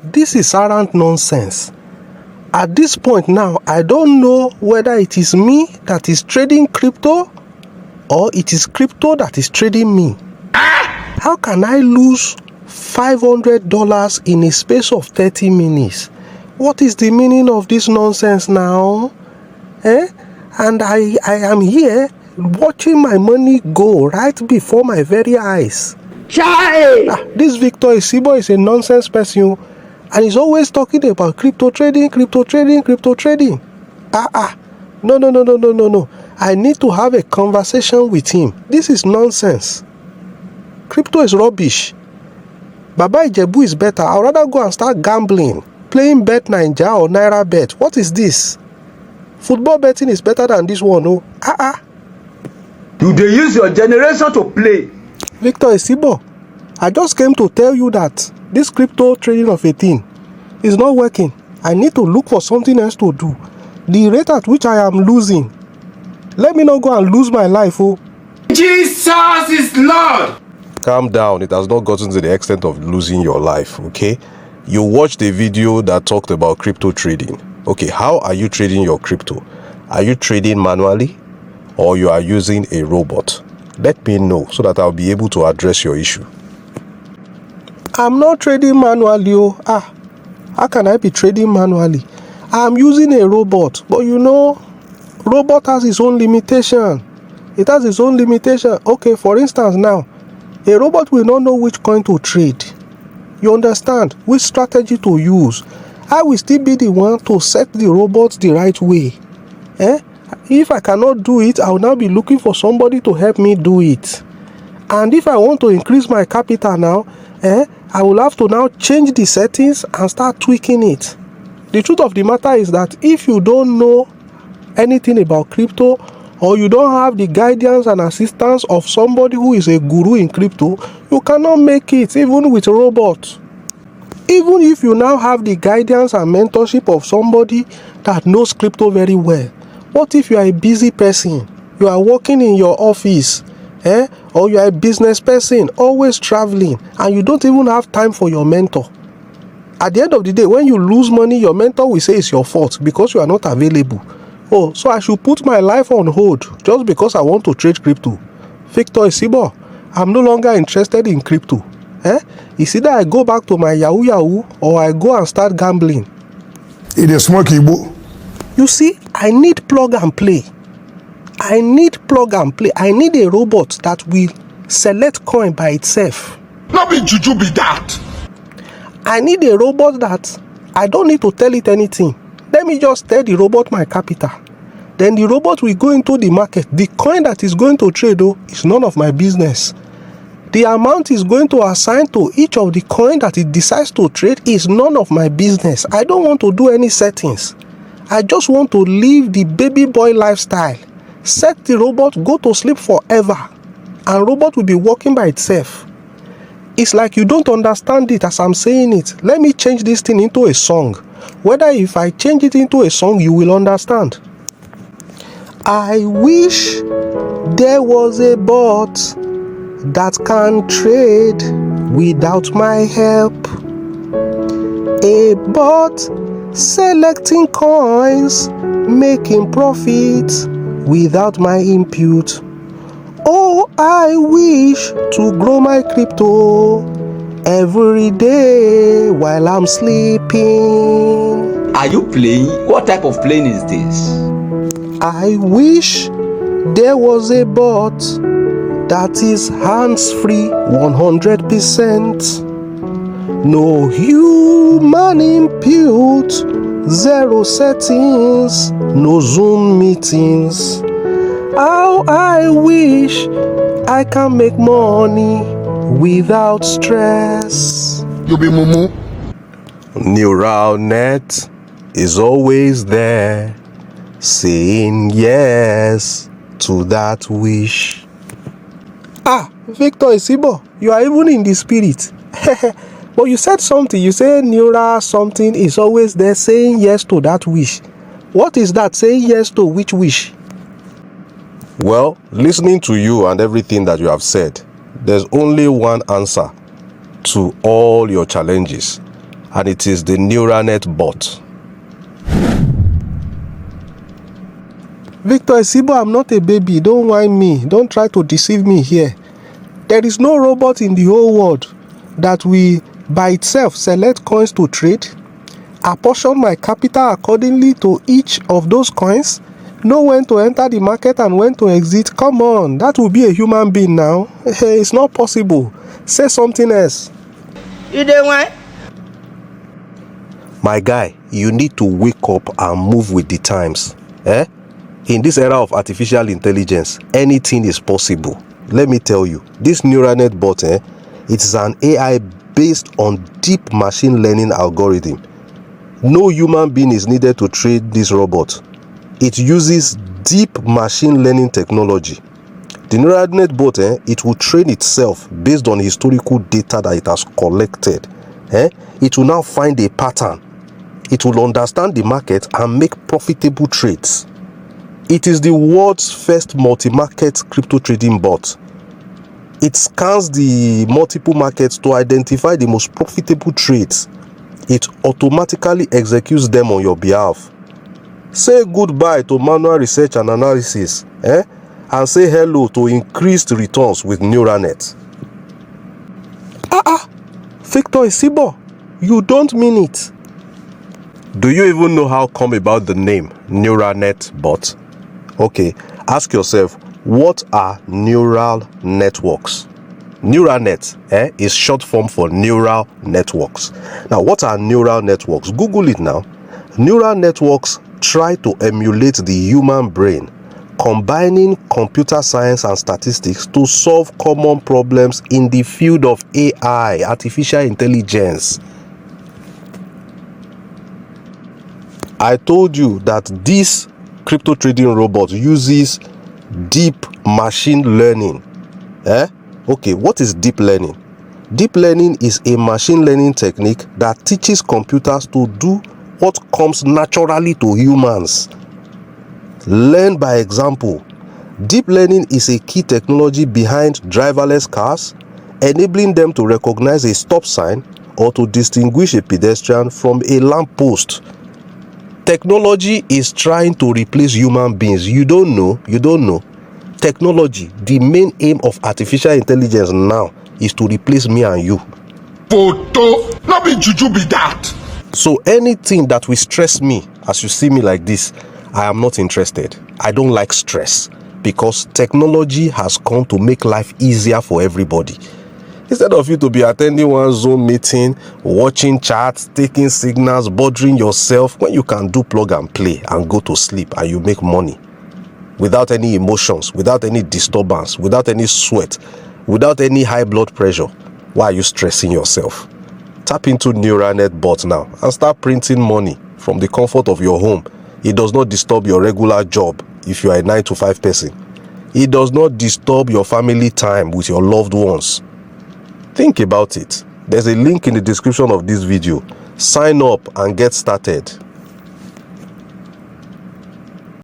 This is arrant nonsense. At this point now, I don't know whether it is me that is trading crypto or it is crypto that is trading me. How can I lose $500 in a space of 30 minutes? What is the meaning of this nonsense now? And I am here watching my money go right before my very eyes. This Victor Isibor is a nonsense person, and he's always talking about crypto trading. No. I need to have a conversation with him. This is nonsense. Crypto is rubbish. Baba Ijebu is better. I'd rather go and start gambling, playing Bet Naija or Naira Bet. What is this? Football betting is better than this one, oh. Do they use your generation to play? Victor Isibor, I just came to tell you that this crypto trading of a thing is not working. I need to look for something else to do. The rate at which I am losing, let me not go and lose my life, oh. Jesus is Lord. Calm down. It has not gotten to the extent of losing your life, okay? You watched a video that talked about crypto trading. Okay, how are you trading your crypto? Are you trading manually or you are using a robot? Let me know so that I'll be able to address your issue. I'm not trading manually, oh. How can I be trading manually? I'm using a robot, but you know, robot has its own limitation. It has its own limitation. Okay, for instance now, a robot will not know which coin to trade. You understand? Which strategy to use. I will still be the one to set the robot the right way. If I cannot do it, I will now be looking for somebody to help me do it. And if I want to increase my capital now, I will have to now change the settings and start tweaking it. The truth of the matter is that if you don't know anything about crypto, or you don't have the guidance and assistance of somebody who is a guru in crypto, you cannot make it, even with robots. Even if you now have the guidance and mentorship of somebody that knows crypto very well, what if you are a busy person, you are working in your office, or you are a business person, always traveling, and you don't even have time for your mentor? At the end of the day, when you lose money, your mentor will say it's your fault because you are not available. Oh, so I should put my life on hold just because I want to trade crypto? Victor Isibor, I'm no longer interested in crypto. It's either I go back to my Yahoo or I go and start gambling. It is smoky, boo. You see, I need plug and play. I need a robot that will select coin by itself. Not be juju be that. I need a robot that I don't need to tell it anything. Let me just tell the robot my capital. Then the robot will go into the market. The coin that is going to trade, is none of my business. The amount is going to assign to each of the coin that it decides to trade is none of my business. I don't want to do any settings. I just want to live the baby boy lifestyle. Set the robot, go to sleep forever, and robot will be working by itself. It's like you don't understand it as I'm saying it. Let me change this thing into a song. Whether if I change it into a song, you will understand. I wish there was a bot that can trade without my help. A bot selecting coins, making profits without my input. Oh, I wish to grow my crypto every day while I'm sleeping. Are you playing? What type of playing is this? I wish there was a bot that is hands-free 100%. No human input, zero settings, no Zoom meetings. How I wish I can make money without stress. You be mumu. Neuralnet is always there, saying yes to that wish. Victor Isibor, you are even in the spirit. But you said something. You said neural something is always there, saying yes to that wish. What is that? Saying yes to which wish? Well, listening to you and everything that you have said, there's only one answer to all your challenges, and it is the Neuralnet bot. Victor Isibor, I'm not a baby. Don't whine me. Don't try to deceive me here. There is no robot in the whole world that will by itself select coins to trade, apportion my capital accordingly to each of those coins, know when to enter the market and when to exit. Come on, that will be a human being now. It's not possible. Say something else. You dey whine? My guy, you need to wake up and move with the times. In this era of artificial intelligence, anything is possible. Let me tell you, this Neuralnet bot, it is an AI based on deep machine learning algorithm. No human being is needed to trade this robot. It uses deep machine learning technology. The Neuralnet bot, it will train itself based on historical data that it has collected. It will now find a pattern. It will understand the market and make profitable trades. It is the world's first multi-market crypto trading bot. It scans the multiple markets to identify the most profitable trades. It automatically executes them on your behalf. Say goodbye to manual research and analysis, and say hello to increased returns with Neuralnet. Victor Isibor, you don't mean it. Do you even know how come about the name Neuralnet bot? Okay, ask yourself, what are neural networks? Neuralnet is short form for neural networks. Now, what are neural networks? Google it now. Neural networks try to emulate the human brain, combining computer science and statistics to solve common problems in the field of AI, artificial intelligence. I told you that this crypto trading robot uses deep machine learning. Okay, what is deep learning? Deep learning is a machine learning technique that teaches computers to do what comes naturally to humans. Learn by example. Deep learning is a key technology behind driverless cars, enabling them to recognize a stop sign or to distinguish a pedestrian from a lamppost. Technology is trying to replace human beings. You don't know. Technology, the main aim of artificial intelligence now is to replace me and you. Photo. Not be juju be that. So anything that will stress me, as you see me like this, I am not interested. I don't like stress because technology has come to make life easier for everybody. Instead of you to be attending one Zoom meeting, watching charts, taking signals, bothering yourself, when you can do plug and play and go to sleep and you make money without any emotions, without any disturbance, without any sweat, without any high blood pressure, why are you stressing yourself? Tap into Neuralnet bot now and start printing money from the comfort of your home. It does not disturb your regular job if you are a 9-to-5 person. It does not disturb your family time with your loved ones. Think about it. There's a link in the description of this video. Sign up and get started.